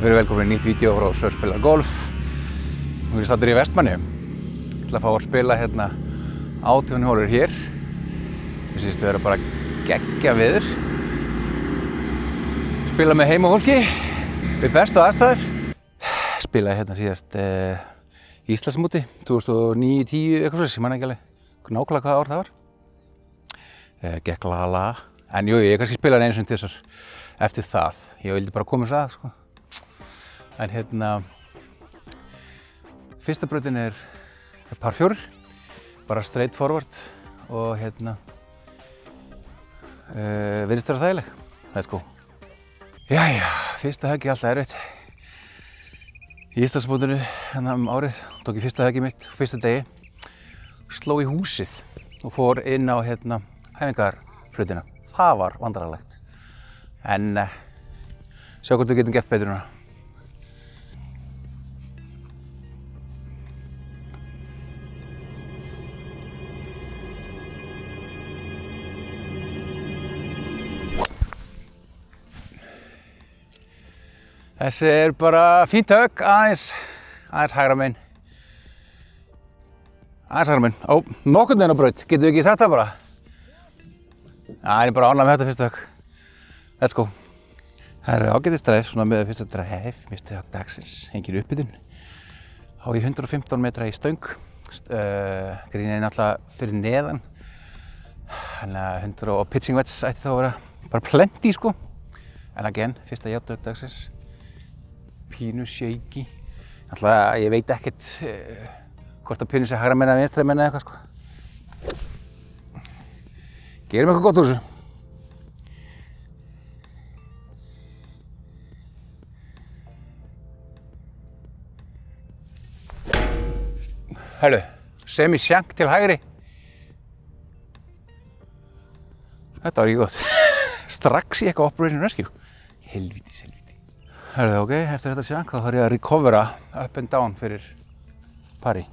Verið velkomin í nýtt vídeo frá Sör spilar golf. Nú er staddur í Vestmanni. Ég ætla að fá að spila hérna 18 hólur hér. Mér sýnist að vera bara geggja veður. Spila með heimafólki við bestu aðstæður. Spilaði hérna síðast Íslandsmóti 2009-10 eitthvað svo, ég man ekki alveg nákvæmlega hvaða ár það var. Gekk lala. En jú, ég kannski spilaði einu sinni til þessar eftir það. Ég vildi bara koma þess að, sko. En hérna, fyrsta brautin er par 4, bara straight forward og hérna, virðist vera þægileg. Let's go. Jæja, fyrsta högg alltaf erfitt. Í Íslandsmótinu hérna árið, tók ég fyrsta höggið mitt, fyrsta degi, sló í húsið og fór inn á hérna æfingarflutina. Það var vandræðalegt. En sjá hvort við getum gert betur núna. Þessi er bara fínt högg, aðeins hægra megin. Aðeins hægra megin. Ó, nokkurn veginn á braut, getum við ekki sagt það bara? Það er bara ánægð með þetta fyrsta högg. Let's go. Það er ágætis drive, svona með fyrsta drive, fyrsta högg dagsins, engin uppbytun. Há ég 115 metra í stöng. Greenið er náttúrulega fyrir neðan. Þannig að 100 og pitching wedge ætti þá að vera bara plenty, sko. En again, fyrsta jafn högg dagsins. Pínu shaky. Náttúrulega, ég veit ekkert hvort að pínu sé hægra megin eða vinstra megin eða eitthvað, sko. Gerum eitthvað gott úr þessu. Herru, semi-sjank til hægri. Þetta var ekki gott. Strax í eitthvað Operation Rescue. Helvítis. Herru, ok, eftir þetta sjank þá þarf ég að recovera up and down fyrir pari.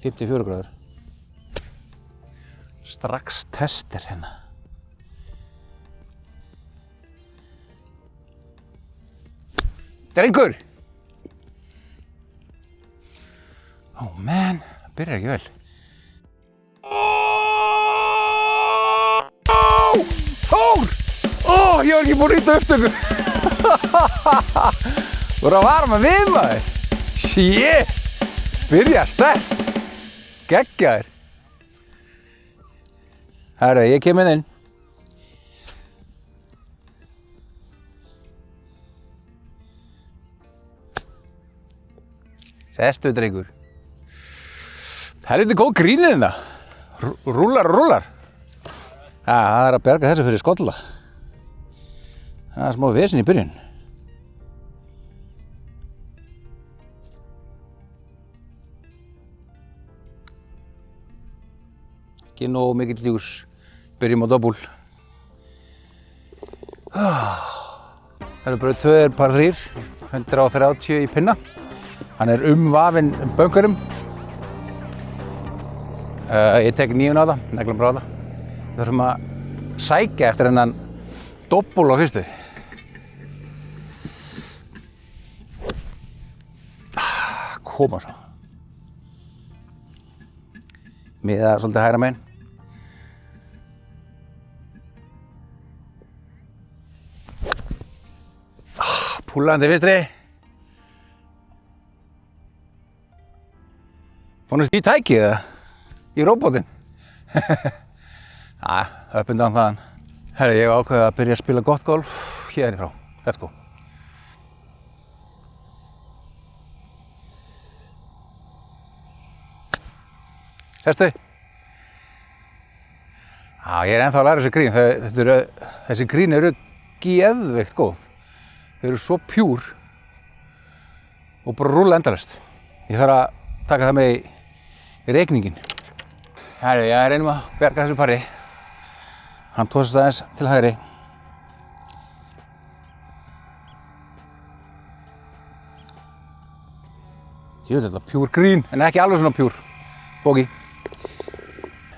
54 gráður. Strax testir hérna. Drengur! Oh man, það byrjar ekki vel. Þór! Ég var ekki búinn að rýta upptöku. Þú voru að varma við maður. Shit! Byrja sterkt. Geggjaður. Herru, ég kem inn. Sestu, drengur. Helviti góð grínir hérna. Rúllar. Það er að berga þessu fyrir skolla. Það er smá vesen í byrjun. Ekki nógu mikill ljús. Byrjum á dobbúl. Það eru braut 2 er par 3, 130 í pinna. Hann er umvafinn bönkurum. Ég tek 9 á það, neglum bara á það. Við þurfum að sækja eftir hennan dobbúl á fyrstu. Koma svo. Miða svolítið hægra megin. Púlandi vinstri. Búinn í tækið eða? Í róbotinn? Upp and down þaðan. Herru, ég hef ákveðið að byrja að spila gott golf hérifrá. Let's go. Sestu. Ég er ennþá að læra þessi grín. Þessi grín eru geðveikt góð. Þau eru svo pjúr og bara rúlla endalaust. Ég þarf að taka það með í reikningin. Herru, ég reynum að bjarga þessu pari. Hann tósast aðeins til hægri. Þetta er pjúr grín, en ekki alveg svona pjúr. Bogey.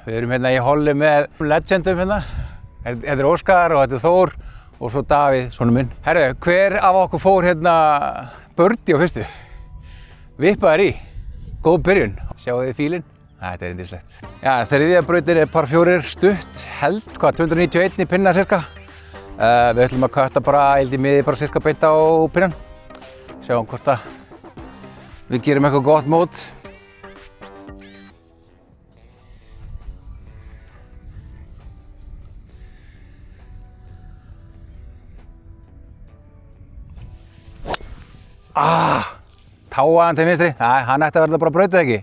Við erum hérna í holli með legendum hérna. Þetta er Óskar og þetta er Þór og svo Davíð, sonur minn. Herru, hver af okkur fór hérna birdie á fyrstu. Vippaðar í. Góð byrjun. Sjáu þið fílinn? Þetta er yndislegt. Já, þriðja brautin er par 4 stutt, held, 291 í pinna cirka. Við ætlum að kötta bara, held í miði bara cirka beint á pinnan. Sjáum hvort að við gerum eitthvað gott mót. Táaðan til vinstri. Æ, hann ætti að verða bara brautið ekki.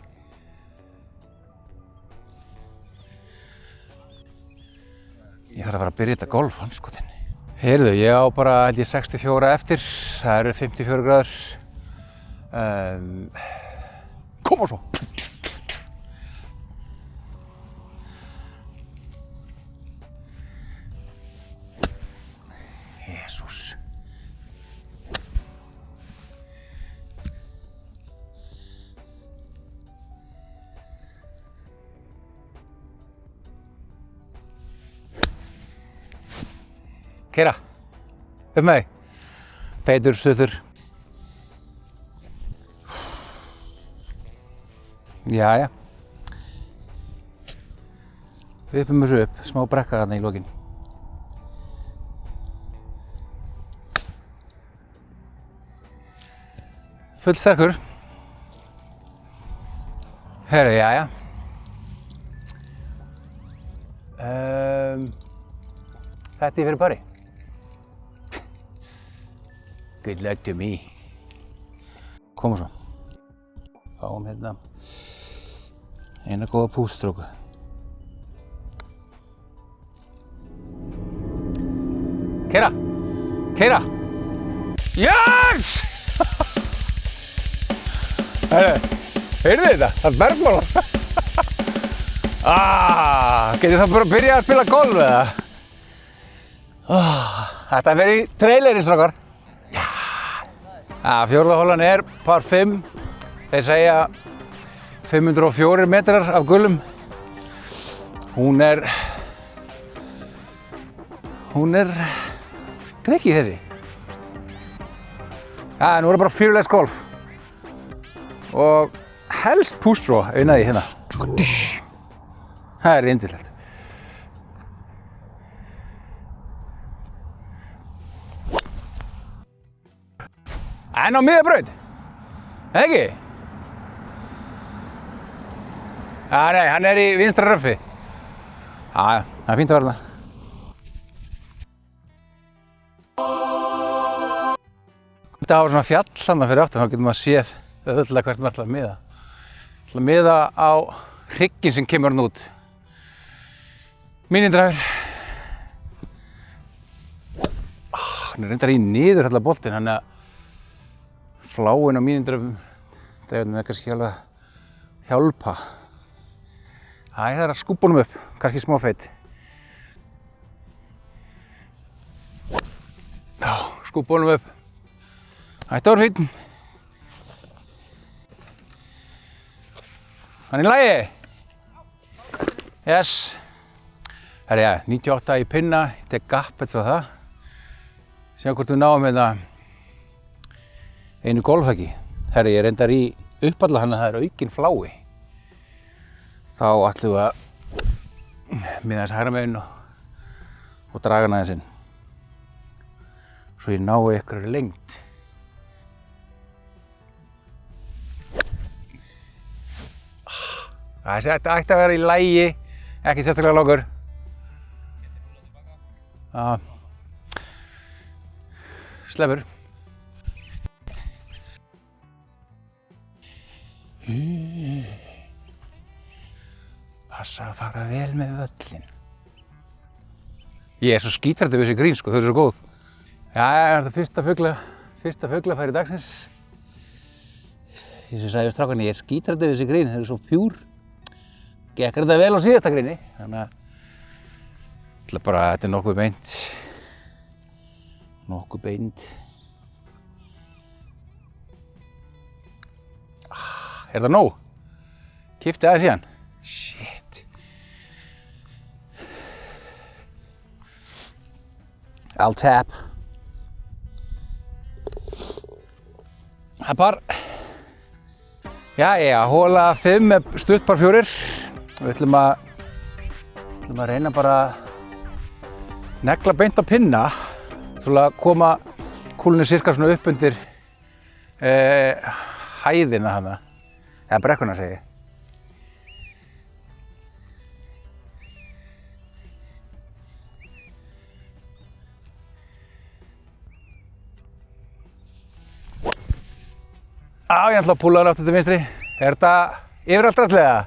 Ég þarf að fara að byrja þetta golf, andskotinn. Heyrðu, ég á bara, held ég, 64 eftir. Það eru 54 gráður. Koma svo! Jesús. Keyra, upp með þig. Feitur, suður. Jæja. Við uppum þessu upp, smá brekka þarna í lokin. Full sterkur. Herru, jæja. Þetta er fyrir pari. Good luck to me. Koma svo. Fáum hérna eina góða pústróku. Keyra! Keyra! Yes! Heyrðu þetta? Það er bergmála. Getið það bara að byrja að spila golf eða? Þetta verður í trailerinn, strákar. Fjórða holan er par 5. Þeir segja 504 metrar af gulum. Hún er tricky þessi. Nú er bara fearless golf. Og helst push-draw auðnaði hérna. Það er yndislegt. En á miðabraut, ekki? Nei, hann er í vinstra röffi. Það er fínt að vera þarna. Þetta hafa svona fjall þarna fyrir aftan, þá getur maður séð auðvitað hvert maður ætlar að miða. Ég ætla að miða á hrygginn sem kemur hann út. Mínindræfur. Hann er reyndar í niður allar boltinn, hann er fláin á mínindræfum er kannski alveg að hjálpa. Það er að skúpa honum upp, kannski smá feitt. Já, skúpa honum upp. Þetta var fín. Hann er í lagi. Yes. Herri, 98 í pinna, ég tek gap eftir það. Sjá hvort við náum hérna einu golfhæki. Herri, ég reyndar í uppalla hann að það er aukinn flái. Þá ætlum við að miða þess hægra megin og draga hann aðeins inn. Svo ég nái ykkur lengt. Þetta ætti að vera í lagi, ekki sérstaklega langur. Slefur. Passa að fara vel með völlin. Ég er svo skítrættur við þessi grín, sko, þau eru svo góð. Já, þetta er fyrsta fuglafæri dagsins. Ég sem sagði við strákarnir, ég er skítrættur við þessi grín, þau eru svo pjúr. Gekk þetta vel á síðasta gríni, þannig að þetta er nokkuð beint. Nokkuð beint. Er það nóg? Kippti aðeins í hann. Shit. I'll tap. Það er par. Jæja, hóla 5 með stutt par 4. Við ætlum að reyna bara að negla beint á pinna. Svo að koma kúlunni sirka svona upp undir hæðina hana. Eða brekkuna segi ég. Ég ætla að púla hann aftur til vinstri. Er þetta yfiraldraslega?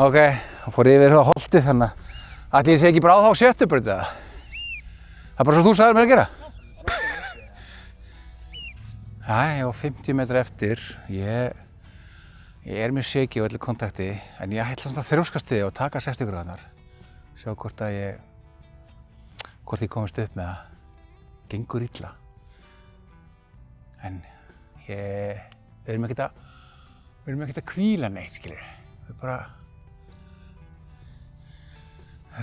Ok, hann fór yfir það holtið þannig að ætli ég sé ekki bara á þá sjöttubraut eða? Það er bara svo þú sagðir mér að gera. Ég var 50 metra eftir. Ég er mjög shaky á öllu kontakti en ég ætla svona að þrjóskast þig og taka 60 gráðunar. Sjá hvort ég komist upp með það. Gengur illa. En við erum ekkert að hvíla neitt, skiljið. Við bara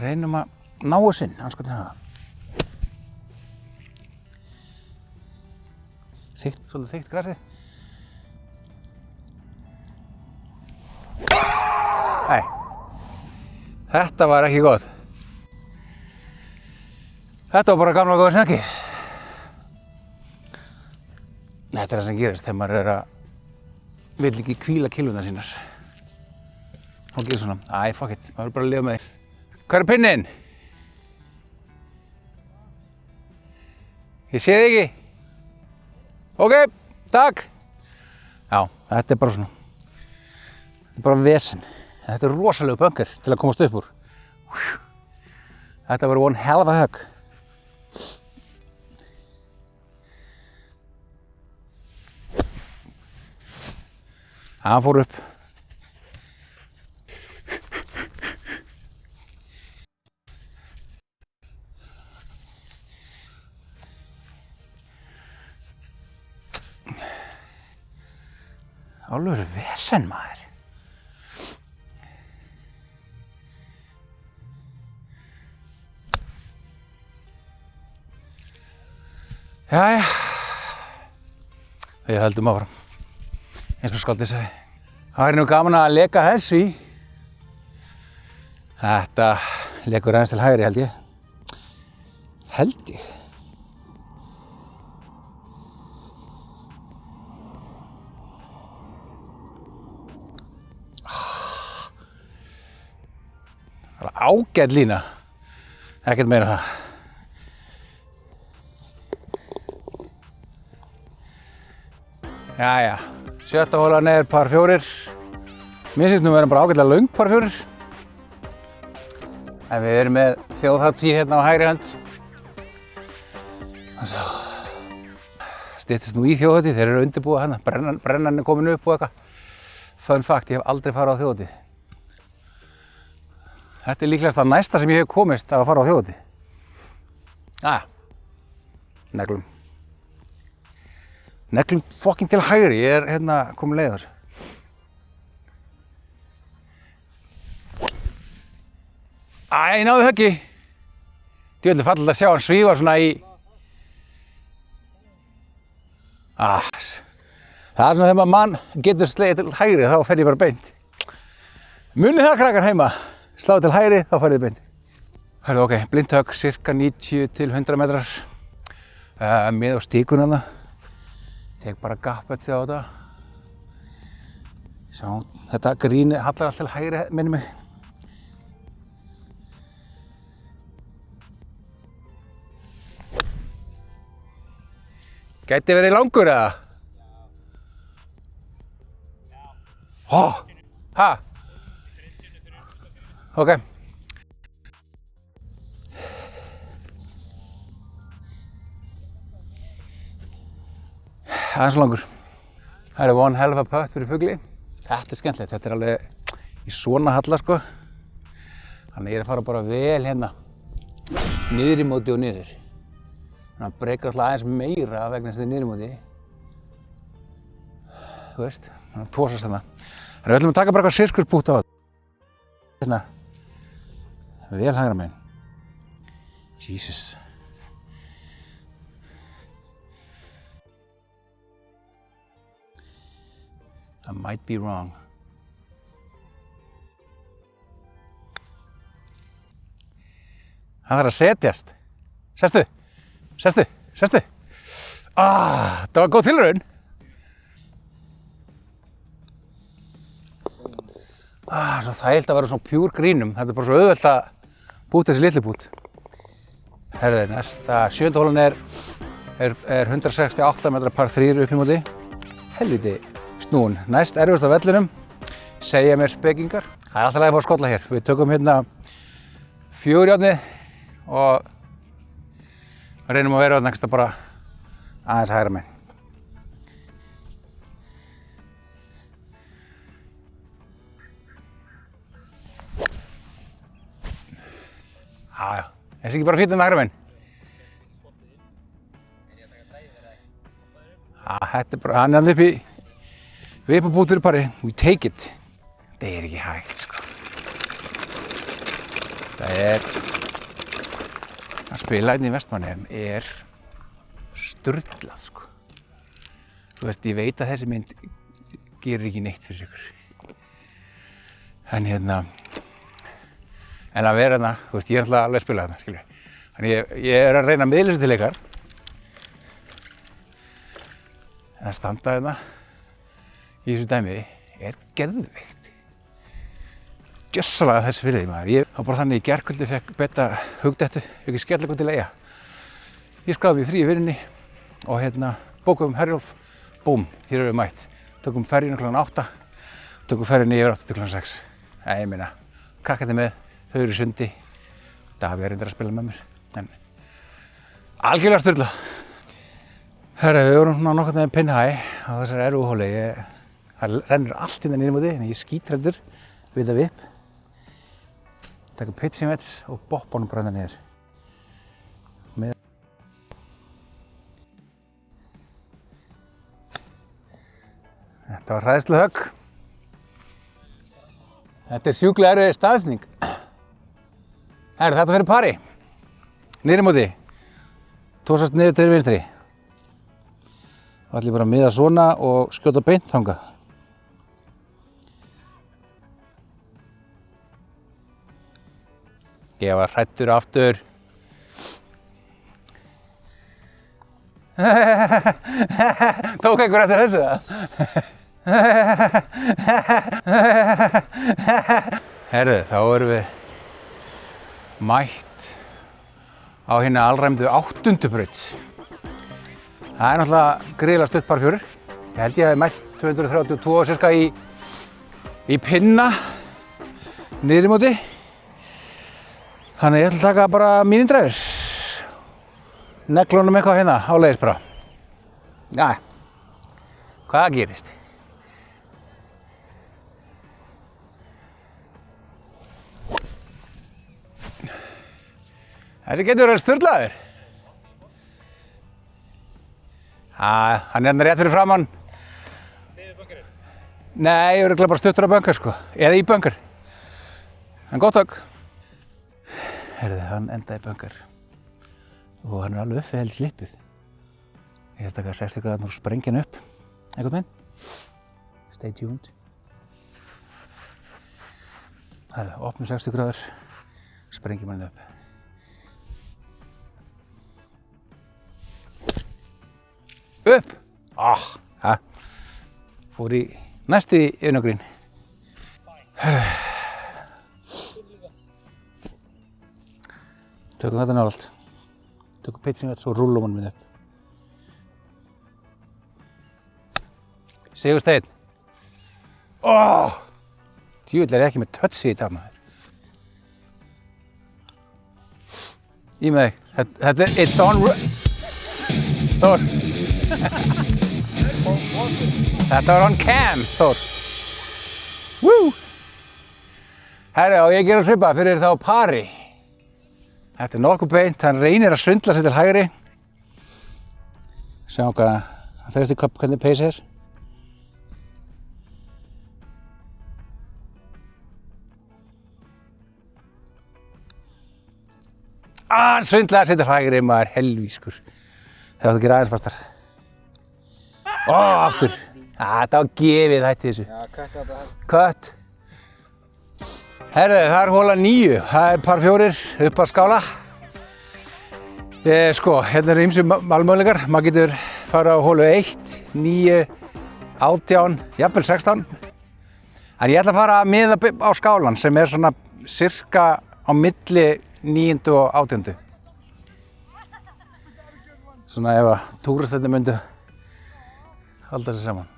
reynum að ná oss inn, andskotinn hafa. Svolítið þykkt grasið. Nei, þetta var ekki gott. Þetta var bara gamla góða snakki. Þetta er það sem gerist þegar maður vill ekki hvíla kilvurnar sínar. Þá gerir svona, fuck it, maður verður bara að lifa með því. Hvað er pinninn? Ég sé þig ekki. Ok, takk. Já, þetta er bara svona. Þetta er bara vesen. Þetta er rosalegu bunker til að komast upp úr. Þetta var one hell of a hug. Hann fór upp. Alveg vesen maður. Jæja. Við höldum áfram. Eins og skáldið sagði. Það væri nú gaman að leka þessu í. Þetta lekur aðeins til hægri held ég. Það var ágæt lína. Ekkert meira það. Jæja. Sjötta hólan er par 4. Mér finnst nú vera bara ágætlega löng par 4. En við erum með þjóðhátíð hérna á hægri hönd. Styttist nú í þjóðhátíð, þeir eru undirbúið hana. Brennan er komin upp og eitthvað. Fun fact, ég hef aldrei farið á þjóðhátíð. Þetta er líklegast það næsta sem ég hef komist að fara á þjóðhátíð. Jæja. Neglum. Neglum fokking til hægri, ég er hérna komin leið þessu. Ég náði höggi. Djöfull fallegt að sjá hann svífa svona í. Það er svona þegar maður mann getur slegið til hægri, þá fer ég bara beint. Munið það krakkar heima, sláðu til hægri, þá fer ég beint. Hörðu, ok, blindhögg, cirka 90 til 100 metrar. Með á stíkunum það. Tek bara gappet því á þetta. Sjá, þetta gríni hallar allt til hægri, minnir mig. Gæti verið langur eða? Ok. Aðeins langur. Það er one hell of a putt fyrir fugli. Þetta er skemmtilegt, þetta er alveg í svona halla sko. Þannig ég er að fara bara vel hérna niður í móti og niður. Þannig að hann breykar alltaf aðeins meira vegna þess að þetta er niður í móti. Þú veist, þannig að tósast þarna. Þannig við ætlum að taka bara eitthvað sirkuspútt á þetta. Hérna, vel hægra megin. Jesus. I might be wrong. Hann þarf að setjast. Sestu. Það var góð tilraun. Svo þægilt að vera svona pure greenum. Þetta er bara svo auðvelt að búta þessi litli bút. Herðu, næsta 7. holan er 168 metra par 3 upp í móti. Helviti snúin. Næst erfiðast á vellinum, segja mér spekingar. Það er alltaf að fá að skolla hér. Við tökum hérna 4 járnið og reynum að vera næsta bara aðeins hægra megin. Já, þessi ekki bara fýtt með hægra megin. Þetta er bara, hann er upp í vipabút fyrir pari. We take it. Þetta er ekki hægt, sko. Það er að spila hérna í Vestmannaeyjum er sturlað, sko. Þú veist, ég veit að þessi mynd gerir ekki neitt fyrir ykkur. En hérna, en að vera hérna, þú veist, ég er alltaf alveg að spila hérna, skilju. Þannig ég er að reyna að miðla þessu til ykkar. En að standa hérna í þessu dæmi er geðveikt. Gjössalega þess fyrir því maður. Ég var bara þannig í gærkvöldi fekk betta hugdettu, ekki skella eitthvað til Eyja. Ég skráði mig frí í vinnunni og hérna bókuðum Herjólf, búm, hér erum við mætt. Tökum ferjuna kl. 8, tökum ferjunni yfir 8 til kl. 6. Ég meina, krakkandi með, þau eru í sundi. Davíð er reyndar að spila með mér, en algjörlega sturlað. Herra, við vorum svona nokkurn veginn pinnhæ á þessari erfuhóli. Það rennur allt inn niður móti, en ég skítræddur við það vipp. Taka pitching wedge og boppa honum bara niður. Þetta var hræðsluhögg. Þetta er sjúklega erfið staðsetning. Herra, þetta fyrir pari. Niður móti. Tósast niður til vinstri. Þá ætlum ég bara að miða svona og skjóta beint þangað. Ég var hræddur aftur. Tók einhver eftir þessu það? Herðu, þá erum við mætt á hérna alræmdu 8. braut. Það er náttúrulega gríðarlega stutt par 4. Ég held ég hafi mælt 232 cirka í pinna niður í móti. Þannig ég ætla að taka bara mínindræfir. Neglunum eitthvað hérna áleiðis bara. Jæja, hvað gerist? Þessi getur verið sturlaður. Hann er hérna rétt fyrir framann. Niður bunkerinn? Nei, ég verður bara stuttur á bunker, sko. Eða í bunker. En gott högg. Herðu, hann endaði í bunker. Og hann er alveg uppi helst slippið. Ég er að taka 60 gráður og sprengja hann upp. Einhvern veginn. Stay tuned. Herðu, opnum 60 gráður. Sprengjum hann upp. Upp! Fór í næstu í augnagrín. Herðu. Tökum þetta nálægt. Tökum pitching wedge og rúllum hann upp. Sigursteinn. Djöfull er ég ekki með touchi í dag, maður. Í með þig. Þetta er it's on. Þór. Þetta var on cam, Þór. Woo! Herra, og ég ger að svipa fyrir þá pari. Þetta er nokkuð beint, hann reynir að svindla sér til hægri. Sjá hvað, hann fer eftir hvernig pace er. Hann svindlaði sér til hægri, maður helvískur. Það átti að gera aðeins fastar. Aftur. Þetta var gefið hætti þessu. Já, kött á þetta. Kött. Herðu, það er hóla 9. Það er par 4 upp að skála. Sko, hérna eru ýmsir valmöguleikar. Maður getur farið á hólu 1, 9, 18, jafnvel 16. En ég ætla að fara að miða á skálan sem er svona sirka á milli 9. og 18. Svona ef að túristarnir myndu halda sér saman.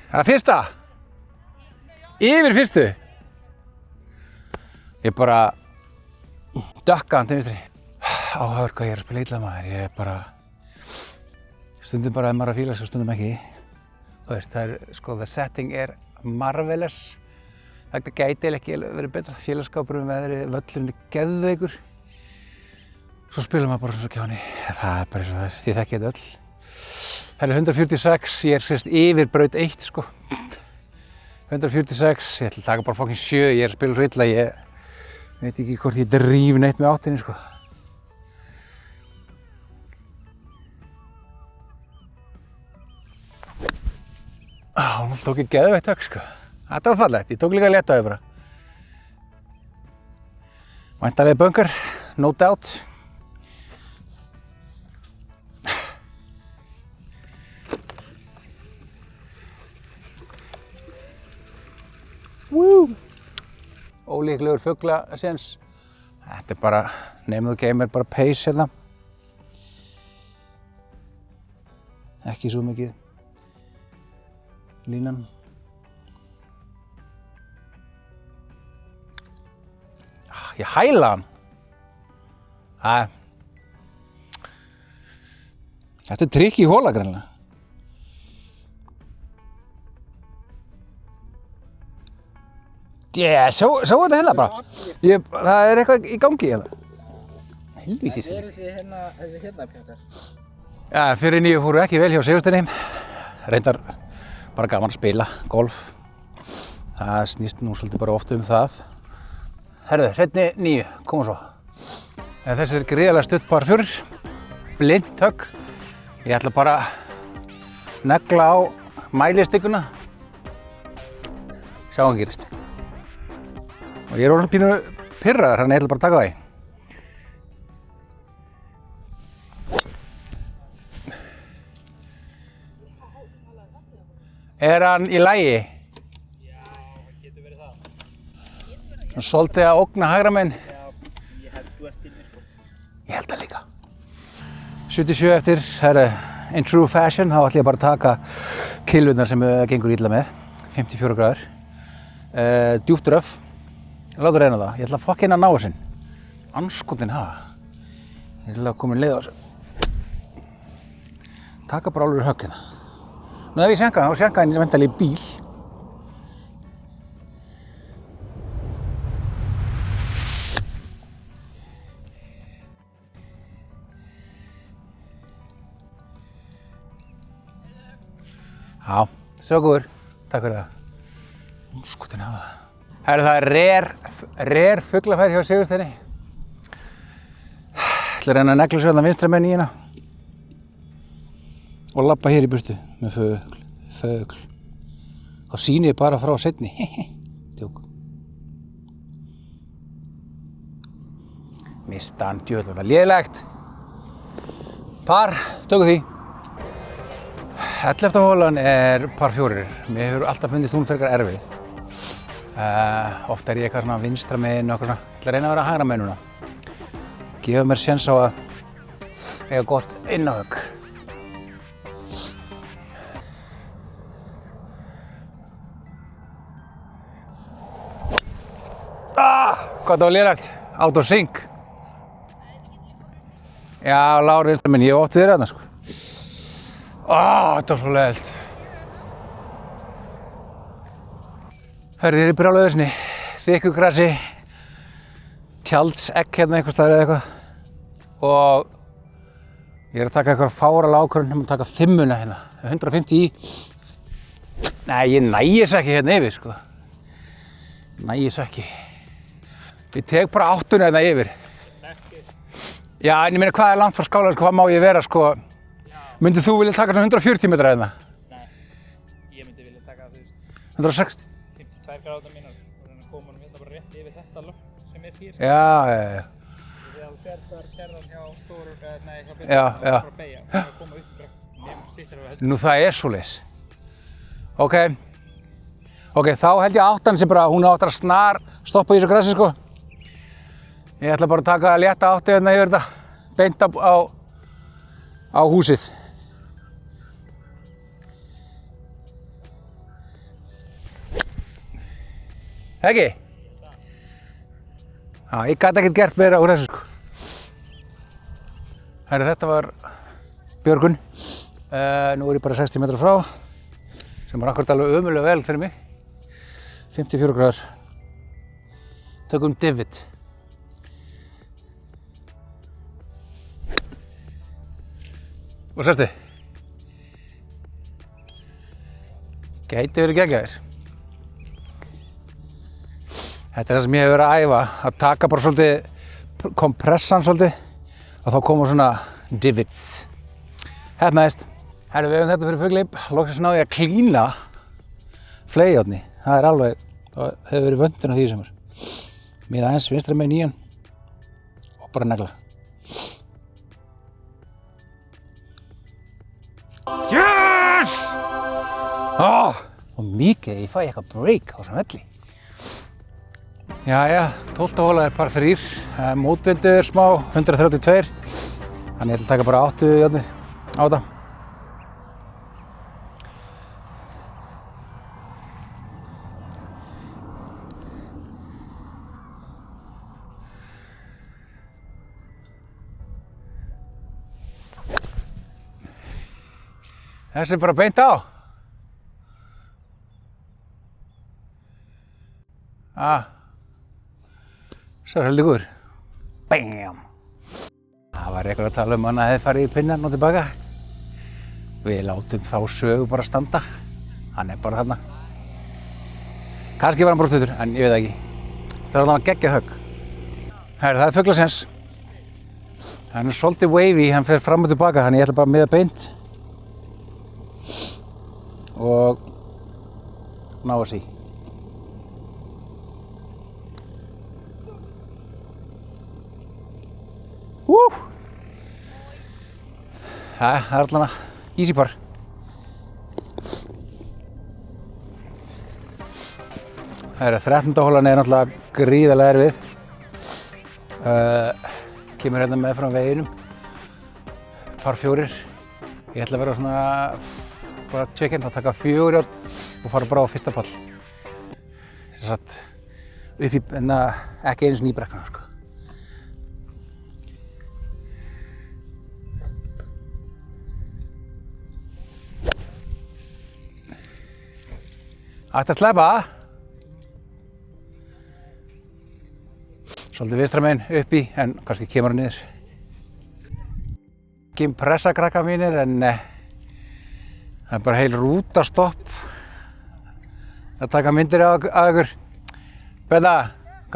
Það er fyrsta. Yfir fyrstu. Ég bara dökka hann til vinstri. Áhugavert hvað ég er að spila illa maður. Ég er bara stundum bara ef maður er að fíla sig og stundum ekki. Þú veist, það er sko the setting er marvelous. Þetta gæti ekki verið betra. Félagsskapurinn veðri, völlurinn er geðveikur. Svo spilum maður bara eins og kjáni. Það er bara eins og það er. Ég þekki þetta öll. Það er 146, ég er sérst yfir braut 1 sko. 146, ég ætla að taka bara fucking 7, ég er að spila svo illa, ég veit ekki hvort ég dríf neitt með áttinni sko. Hún tók ég geðveitt högg sko. Þetta var fallegt, ég tók líka léttaði bara. Væntanlega bunker, no doubt. Woo! Ólíklegur fuglasens. Þetta er bara, name of the game er bara pace hérna. Ekki svo mikið. Línan. Ég hæla hann. Þetta er trikk í hóla greinlega. Sjá þetta hérna bara. Það er eitthvað í gangi hérna. Helvítis. Það er þessi hérna pjökkar. Já, fyrir 9 fóru ekki vel hjá Sigursteini. Reyndar bara gaman að spila golf. Það snýst nú svolítið bara oft það. Herðu, seinni 9, koma svo. Þessi er gríðarlega stutt par 4. Blind högg. Ég ætla bara að negla á mælistikkuna. Sjá hvað gerist. Og ég er orðinn pínu pirraður, þannig ég ætla bara að taka það í. Er hann í lagi? Já, það getur verið það. Hann svolítið að ógna hægra megin. Já, ég held þú ert inni sko. Ég held það líka. 77 eftir, það er in true fashion, þá ætla ég bara að taka kilvurnar sem gengur illa með. 54 gráður. Djúpt röf. Láta reyna það. Ég ætla að fokk inn að ná þessin. Anskotin hafa. Ég ætla að koma inn leið á þessu. Taka bara alveg högg hérna. Nú ef ég sjenka það, þá sjenka það væntanlega í bíl. Já, svo góður. Takk fyrir það. Anskotin hafa það. Það er rare fuglafæri hjá Sigursteini. Ég ætla að reyna að negla svo allan vinstra megin í hérna. Og labba hér í burtu með fögl. Þá sýni ég bara frá seinni. Djók. Mista hann djöfull, þetta er lélegt. Par, tökum því. 11. hólan er par 4. Mér hefur alltaf fundist hún frekar erfið. Ofta er ég eitthvað svona vinstra megin og eitthvað svona. Ég ætla að reyna að vera hægra megin núna. Gefa mér séns á að eiga gott innahögg. Hvað það var lélegt? Out of sync. Já, lágur vinstra megin. Ég hef oft verið þarna sko. Þetta var svo leiðilt. Hörðu, þér í brjálæðisni, þykku grasi, tjaldsegg hérna einhvers staðar eða eitthvað. Og ég er að taka eitthvað fáralega ákvörðun að taka 5-una hérna, 150 í. Nei, ég nægis ekki hérna yfir, sko. Nægis ekki. Ég tek bara 8-una hérna yfir. Já, en ég meina hvað er langt frá skála, sko, hvað má ég vera, sko? Myndið þú vilja taka svona 140 metra eða? Nei, ég myndi vilja taka, þú veist, 160? 52 gráður mínar og þannig að koma honum hérna bara rétt yfir þetta logg sem er hér. Já. Þegar þú sér þar kerran hjá Stórurg, nei, hjá Björn, Já. þá er bara að beygja og það er að koma upp bara nefnum stýttir og heldur. Nú það er svoleiðis. Ok, þá held ég að áttan sem bara, hún áttar að snar stoppa í þessu grassi, sko. Ég ætla bara að taka létta átti hérna yfir þetta, beint á húsið. Ekki? Já, ég gat ekkert gert meira úr þessu, sko. Herri, þetta var Björgun. Nú er ég bara 60 metra frá, sem var akkurat alveg ömurlega vel fyrir mig. 54 gráður. Tökum divot. Og sérstu? Gæti verið geggjaðir. Þetta er það sem ég hef verið að æfa, að taka bara svolítið, kompressan svolítið og þá koma svona divots. Hefnaðist. Herru, við höfum þetta fyrir fugleip, loksins náði ég að klína fleyjárni. Það er alveg, það hefur verið vöndun á því sem er. Miða aðeins vinstra megin í hann og bara negla. Yes! Og mikið, ég fæ eitthvað break á svona velli. Jæja, 12. hóla er par 3. Mótvindu er smá, 132. Þannig ég ætla að taka bara 8 járnið á þetta. Þessi er bara beint á. Svo er heldur góður. Bam! Það var eitthvað að tala hann að hefði farið í pinnan og tilbaka. Við látum þá sögu bara standa. Hann er bara þarna. Kannski var hann bara stuttur, en ég veit það ekki. Það var allavega geggjað högg. Herri, það er fuglasens. Hann er svolítið wavy, hann fer fram og tilbaka, þannig ég ætla bara að miða beint. Og ná að sí. Það er allavega easy par. Það er 13. hólan er náttúrulega gríðarlega erfið. Kemur hérna með frá veginum. Par 4. Ég ætla að vera svona bara check-in og taka 4 járn og fara bara á fyrsta pall. Sem sagt upp í, ekki einu sinni í brekkuna, sko. Ætti að sleppa. Svolítið vinstra megin upp í, en kannski kemur hann niður. Ekki pressa krakka mínir, en það er bara heil rútastopp að taka myndir af ykkur. Betta,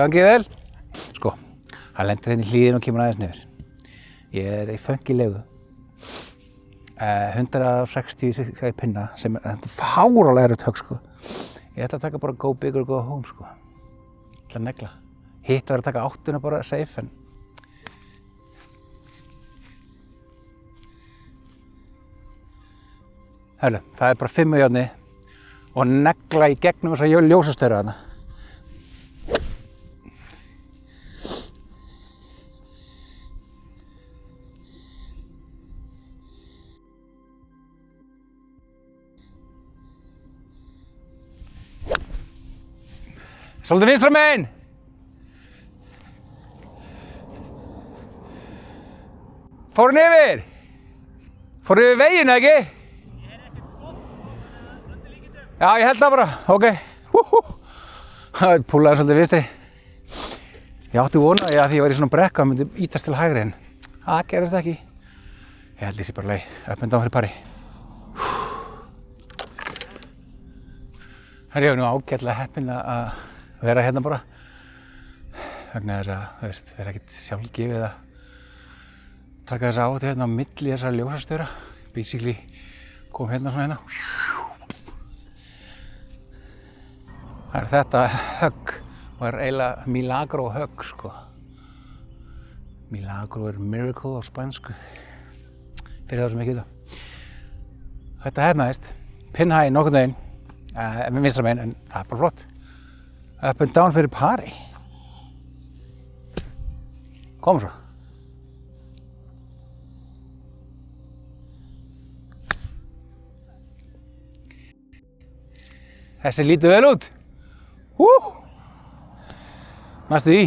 gangið vel? Sko, hann lendir hérna í hlíðinu og kemur aðeins niður. Ég er í fengilegu. 160 í pinna, sem er fárálega erfitt högg, sko. Ég ætla að taka bara go big or go home, sko. Ég ætla að negla. Hitt var að taka 8 bara safe, en Hörru, það er bara 5 járni og negla í gegnum þess að ljósastöru þarna. Svolítið vinstra megin! Fór hann yfir? Fór yfir veginn, ekki? Já, ég held það bara, ok. Það púlaði svolítið vinstri. Ég átti vona því að ég var í svona brekka og myndi ítast til hægri, en það gerist ekki. Ég held þessi bara leið, upp en down fyrir pari. Það er ég nú ágætlega heppinn að vera hérna bara. Vegna þess að, þú veist, það er ekkert sjálfgefið að taka þess átt hérna á milli þessara ljósastöra. Basically kom hérna svona hérna. Það er þetta högg og er eiginlega milagro högg sko. Milagro er miracle á spænsku. Fyrir það sem ekki vita. Þetta hefnaðist. Pin high nokkurn veginn. Vinstra megin, en það er bara flott. Up and down fyrir pari. Kom svo. Þessi lítur vel út. Næstu því.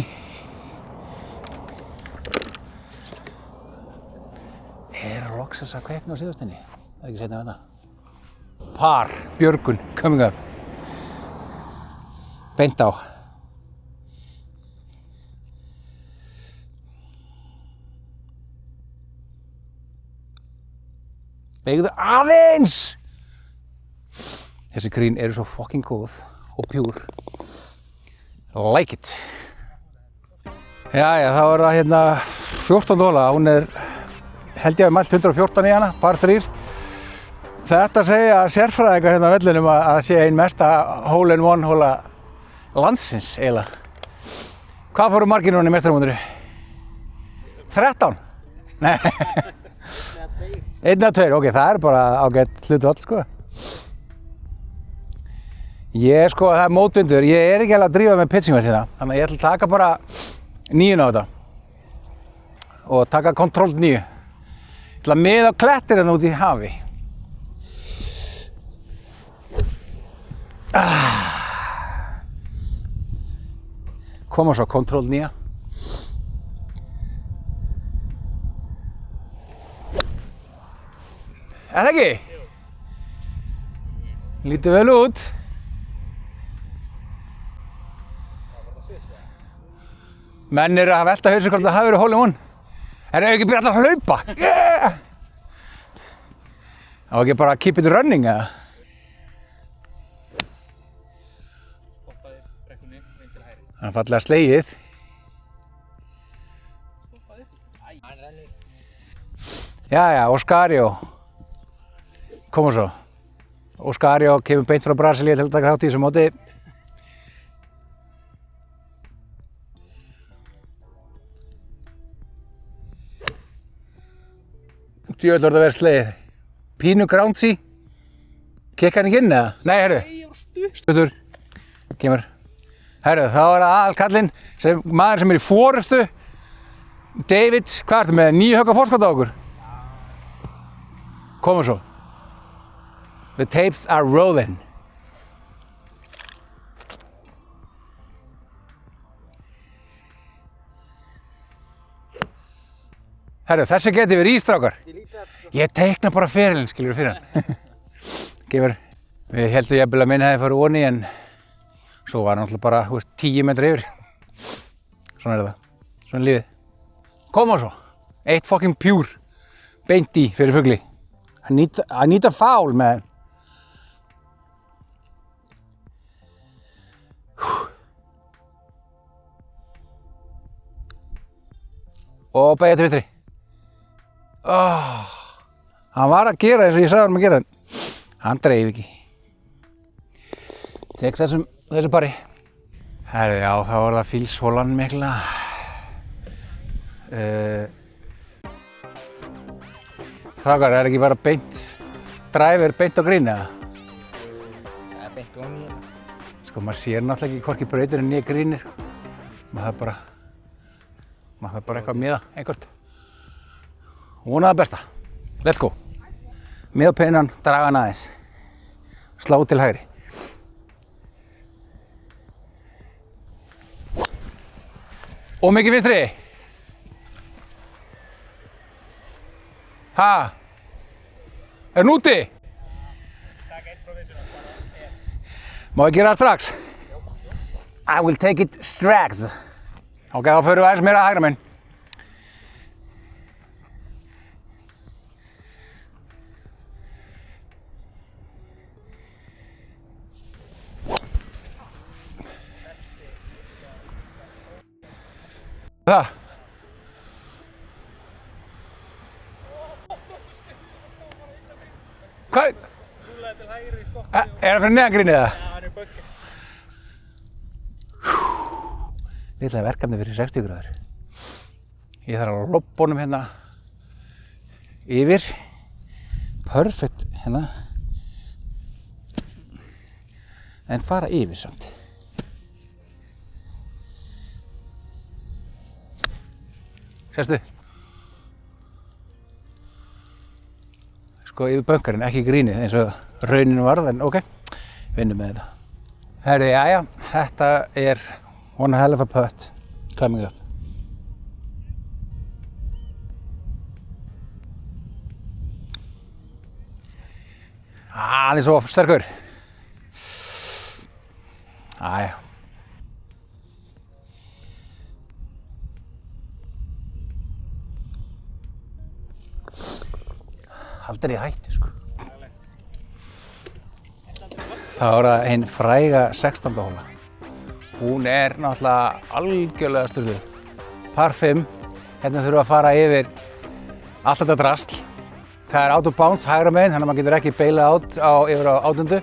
Loksins að kveikna á síðustinni. Það er ekki seinna með þetta. Par, Björgun, coming up. Beint á. Beygðu aðeins! Þessi grín eru svo fucking góð og pjúr. Like it. Jæja, þá er það hérna 14 hóla. Hún er, held ég að mælt 114 í hana, par 3. Þetta segja sérfræðingar hérna á vellinum að það sé ein mesta hole-in-one hóla landsins eiginlega. Hvað fóru margir núna í meistaramótinu? 13? Nei. 1 eða 2, ok, það er bara ágætt hlutfall sko. Sko, það er mótvindur, ég er ekki alveg að drífa með pitchingvellina, þannig að ég ætla að taka bara 9 á þetta og taka Control 9. Ég ætla að miða á klettir hérna út í hafi. Koma svo, Control 9. Er það ekki? Lítið vel út. Menn eru að velta hausinn hvort það hafi verið hole-in-one. Er það ekki byrjað að hlaupa? Yeah! Það var ekki bara keep it running eða? Stoppaði brekkunni, inn til hægri. Það er fallega slegið. Stoppaði. Æ, hann rennur. Jæja, Oscario. Koma svo. Oscario kemur beint frá Brasilíu til að taka þátt í þessu móti. Djöfull var þetta að vera slegið. Pínu Groundsy. Kikka hann ekki inn eða? Nei, herru. Stuttur. Kemur. Herru, þá er það aðalkallinn, maður sem er í forustu. David, hvað ertu með? 9 högg á forskot á okkur? Koma svo. The tapes are rolling. Herru, þessi geti verið ístrákar. Ég teikna bara ferilinn, skilur fyrir hann. Gefur. Við heldum jafnvel að minn hefði farið onni en svo var náttúrulega bara 10 metri yfir. Svona er það. Svona er lífið. Koma svo. 1 fucking pure. Beint í fyrir fugli. I need a foul, man. Og beigja til vinstri. Hann var að gera eins og ég sagði hann að gera en hann dreif ekki. Tek þessu pari. Herru, já, þá var það fílshólan mikla. Strákar, er ekki bara beint driver beint á green eða? Það er beint ofan í hérna. Sko, maður sér náttúrulega ekki hvorki brautirinn né greenið. Maður þarf bara eitthvað að miða einhvert. Vona það besta. Let's go. Miða pinnan, draga hann aðeins. Slá til hægri. Og mikið vinstri. Ha? Er hann úti? Taka 1 frá vissunum, bara Má ég gera það strax? I will take it strax. Ok, þá förum við aðeins meira að hægra megin. Það. Hvað? Rúlaði til hægri í skokki Er það fyrir neðan grínið það? Já, hann er böggið. Litlega verkefni fyrir 60 gráður. Ég þarf að loppa honum hérna yfir. Perfect hérna. En fara yfir samt. Sérstu? Sko yfir bönkarinn, ekki grínið eins og rauninu varð, en ok, vinnum með þetta. Herri, jæja, þetta er one hell of a putt coming up. Hann er svo sterkur. Æja. Aldrei í hættu, sko. Það var það hinn fræga 16. hóla. Hún er náttúrulega algjörlega sturluð. Par 5. Hérna þurfum við að fara yfir allt þetta drasl. Það er out of bounds hægra megin, þannig að maður getur ekki beilað yfir á áttundu.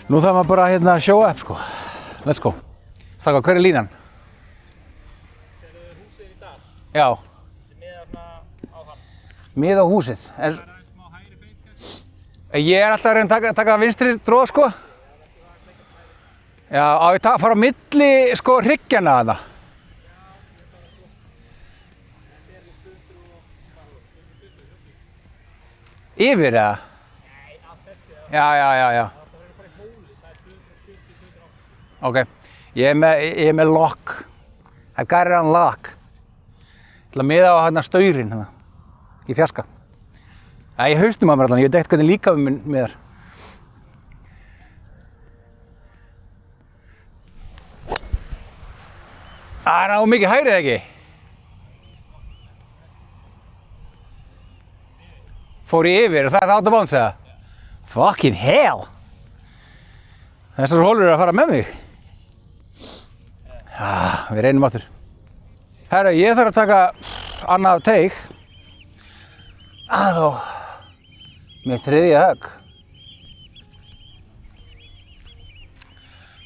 Nú þarf maður bara hérna að show up, sko. Let's go. Strákar, hver er línan? Sérðu húsið í dag? Já. Miða þarna á hann. Mið á húsið. Það er aðeins smá hægri beint kannski. Ég er alltaf að reyna að taka vinstri dróð, sko. Já, á ég að fara á milli, sko, hryggjana þarna. Yfir eða? Nei, allt þessi. Já. Það er bara í hóli, það er 270, 280. Ok, ég er með lock. I've got it on lock. Ég ætla að miða á hérna staurinn hérna, í fjarska. Ég haustum að mér allan, ég veit ekkert hvernig líka minn miðar. Það er á mikið hægrið ekki? Fór ég yfir og það er out of bounds eða? Fucking hell! Þessar hólur eru að fara með mig. Við reynum aftur. Herra, ég þarf að taka annað teig. Með þriðja högg.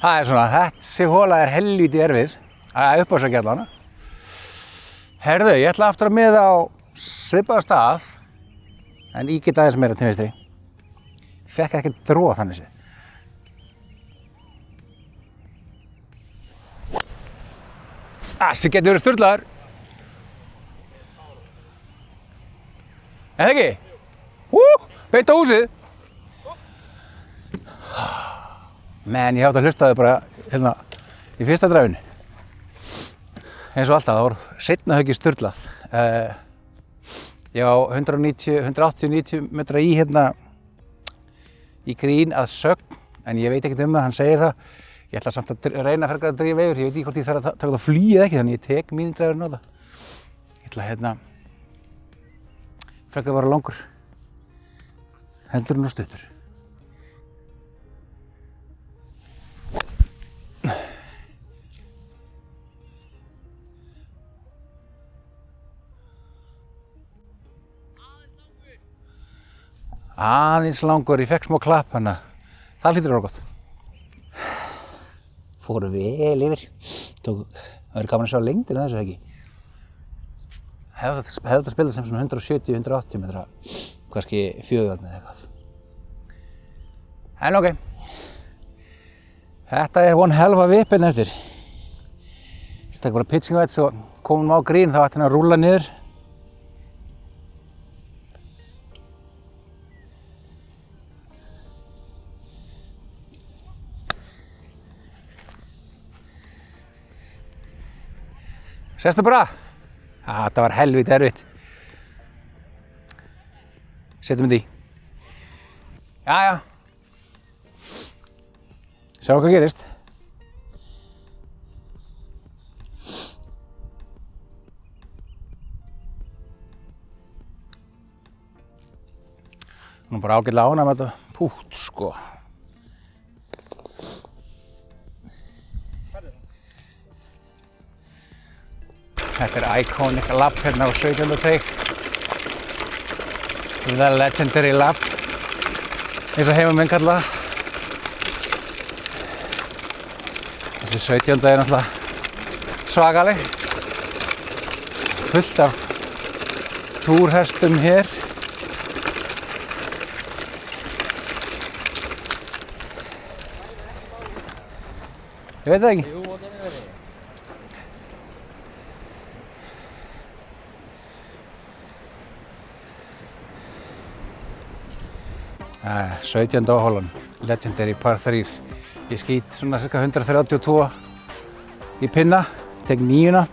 Það er svona, þessi hóla er helvíti erfið að uppásækja hana. Herðu, ég ætla aftur að miða á svipaða stað, en ígita aðeins meira til vinstri. Ég fekk ekkert dróð þannig séð. Þessi getur verið sturlaður. Eða ekki? Beint á húsið. Men ég átti að hlusta þau bara hérna í fyrsta dræfinu. Eins og alltaf, það voru seinna höggi sturlað. Ég á 180-90 metra í hérna í grín að sögn, en ég veit ekkert það, hann segir það. Ég ætla samt að reyna að ferga að drífa yfir, ég veit ekki hvort ég þarf að taka það flýið ekki, þannig ég tek mínudræfurinn á það. Ég ætla hérna frekar að vera langur, heldur en á stuttur. Aðeins langur, ég fekk smá klapp hana. Það hlýtur að vera gott. Fóru vel yfir. Það verður gaman að sjá lengdina þessu ekki. Hefði þetta spilað sem svona 170-180 metra, kannski 4 eða eitthvað. En ok. Þetta er one hell of a whip eftir. Ég tek bara pitching wedge og komum á grín, þá ætti hann að rúlla niður. Sestu bara. Þetta var helviti erfitt. Setjum þetta í. Jæja. Sjáum hvað gerist. Nú bara ágætlega ánægð með þetta pút, sko. Þetta er iconic lap hérna á 17. teig. The legendary lap. eins og heimamenn kalla það. Þessi 17. er náttúrulega svakaleg. Fullt af túrhestum hér. Ég veit það ekki. Jú, það er verið. Það er 17. áholan, Legendary par 3. Ég skýt svona cirka 132 í pinna, tek 9.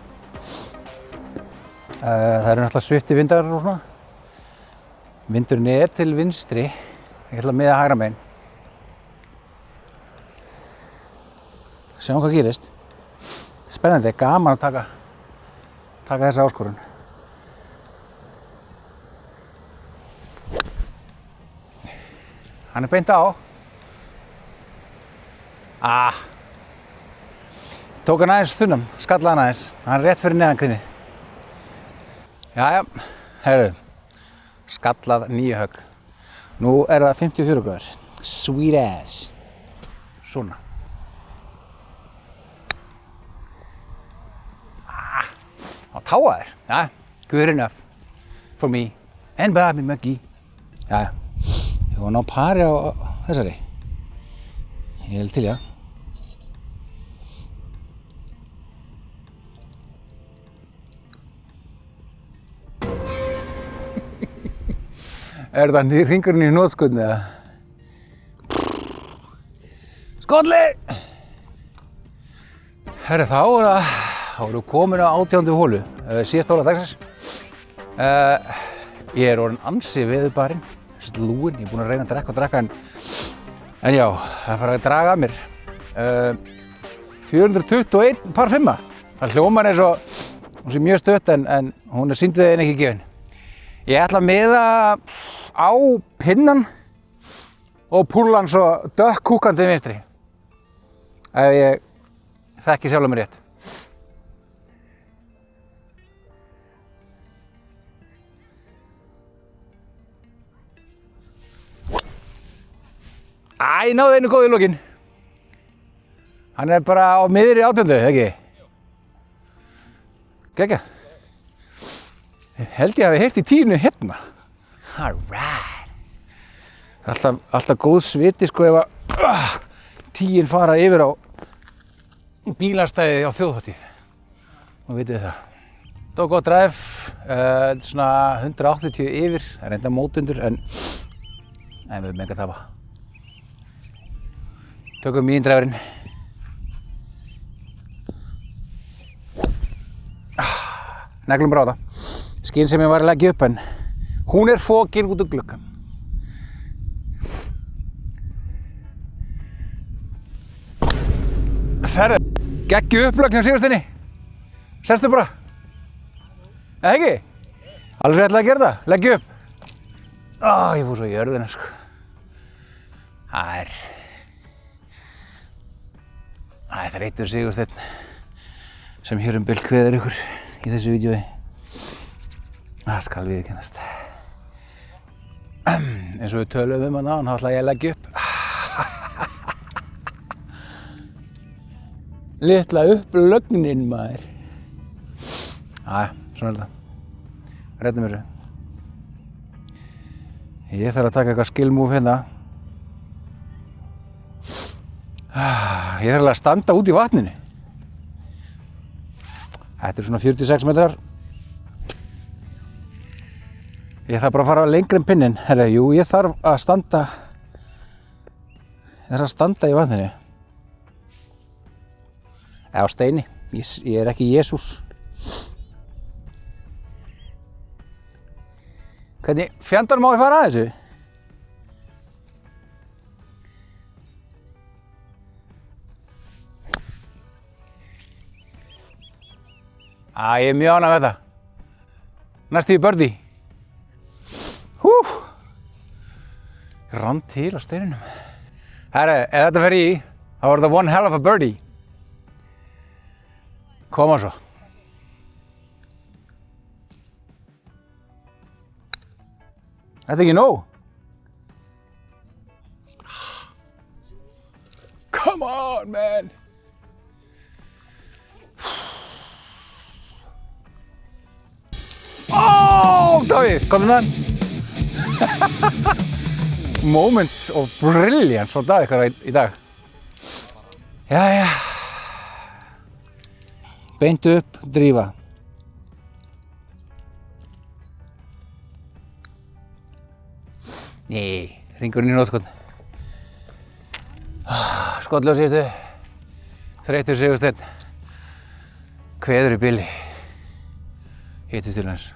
Það eru náttúrulega svipti vindar og svona. Vindurinn er til vinstri, ég ætla að miða hægra megin. Sjáum hvað gerist. Spennandi, gaman að taka þessa áskorun. Hann er beint á. Tók hann aðeins þunnum, skallaði hann aðeins. Hann er rétt fyrir neðan grínið. Jæja, heyrðu. Skallað 9 högg. Nú er það 54 gráður. Sweet ass. Svona. Á táaðir. Ja, good enough. For me. And Bobby McGee. Jæja. Ég var ná pari á þessari. Ég held til, já. Er þetta hringurinn í hnotskurni eða? Skolli! Herri, þá erum við komin á 18. holu. Síðasta hóla dagsins. Ég er orðinn ansi veðurbarinn. Lúinn, ég er búinn að reyna að drekka en já, það fara að draga að mér 421 par 5. Það hljómar eins og hún sé mjög stutt en hún er sýnd við en ekki gefin. Ég ætla að miða á pinnan og púlla hann svo dökkkúkandi vinstri ef ég þekki sjálfur mér rétt. Ég náði einu góð í lokin. Hann er bara á miðri 18, ekki? Geggjað. Ég held ég hafi heyrt í 10 hérna. Alright. Það er alltaf góð sviti sko ef að 10 fara yfir á bílastæði á þjóðhátíð. Nú vitið það. Það var gott drive. Þetta er svona 180 yfir. Það er enda mótundur en við höfum enga að tapa. Tökum míndræfurinn. Neglum bara á það. Skinn sem ég var að leggja upp en hún er fokin út úr gluggan. Særðu, geggju upplögn hjá Sigursteini. Sestu bara. Eða ekki? Alveg svo ég ætlaði að gera það. Leggju upp. Ég fór svo í jörðina sko. Það er þreytur Sigursteinn sem hér bil kveður ykkur í þessu vídeói. Það skal viðurkennast. Eins og við töluðum hann á, þá ætla ég að leggja upp. Litla upplögnin maður. Svona er þetta. Reddum þessu. Ég þarf að taka eitthvað skill move hérna. Ég þarf að standa út í vatninu. Þetta svona 46 metrar. Ég þarf bara að fara lengri en pinninn. Herra, jú, ég þarf að standa í vatninu. Eða á steini. Ég er ekki Jesús. Hvernig fjandanum má ég fara að þessu? Ég er mjög ánægð með þetta. Næstu í birdie. Rann til á steininum. Herre, ef þetta fer í, þá var þetta one hell of a birdie. Koma svo. Þetta er ekki nóg. Davíð, komdu með hann. Moments of brilliance frá Davíð hverja í dag. Jæja. Beint upp, drífa. Nei, hringurinn í notkun. Skollið á síðustu. Þreyttur Sigursteinn. Kveður í bili. Hittist til hans.